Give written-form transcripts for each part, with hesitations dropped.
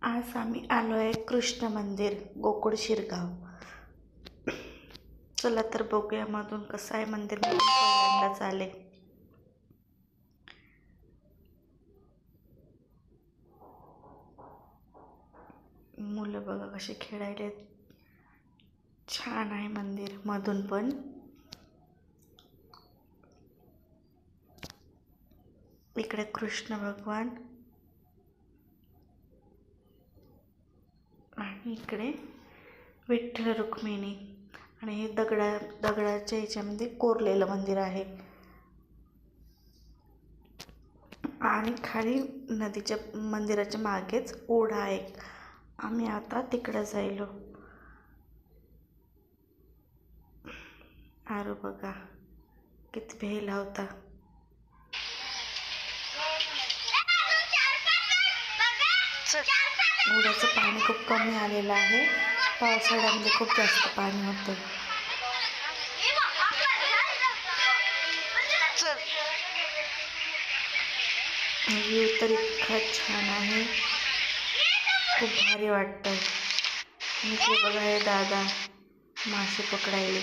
आज आम्ही आलो आहे कृष्ण मंदिर गोकुळ शिरगाव. चला तर बघूया मधून कसं आहे मंदिर. मी पहिल्यांदाच आले. मुलं बघा कसे खेळायले. छान आहे मंदिर मधून पण. इकडे कृष्ण भगवान आणि इकडे विठ्ठल रुक्मिणी आणि हे दगडाच्या ह्याच्यामध्ये कोरलेलं मंदिर आहे. आणि खाली नदीच्या मंदिराच्या मागेच ओढा आहे. आम्ही आता तिकडे जायलो. अरे बघा किती भेला होता. ओढ्याचं पाणी खूप कमी आलेलं आहे. पावसाळ्यामध्ये खूप जास्त पाणी होतं. व्ह्यू तर इतका छान आहे, खूप भारी वाटतं. इकडे बघा हे दादा मासे पकडायले,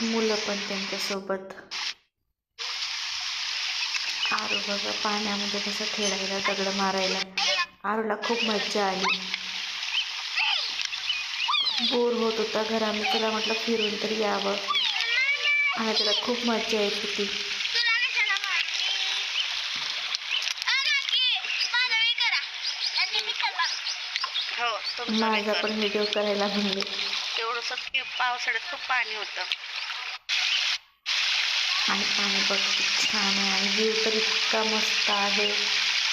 मुलं पण त्यांच्यासोबत. आरू बघा पाण्यामध्ये कसं खेळायला, दगड मारायला. आरूला खूप मज्जा आली. बोर होत होता घरामध्ये, त्याला म्हटलं फिरून तरी यावं आणि त्याला खूप मज्जा येत होती. माझा पण व्हिडिओ करायला म्हणले. तेवढंच की पावसाळ्यात खूप पाणी होतं आणि पाणी बघ छान आहे आणि व्ह्यू तर इतका मस्त आहे,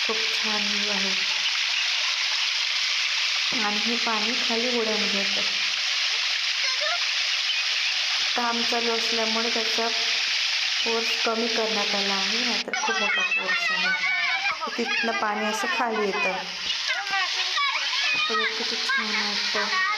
खूप छान व्ह्यू आहे. आणि हे पाणी खाली ओढ्यामध्ये येतं. काम चालू असल्यामुळे त्याचा फोर्स कमी करण्यात आला आहे, नाहीतर खूप मोठा फोर्स आहे. तिथनं पाणी असं खाली येतं. किती छान वाटतं.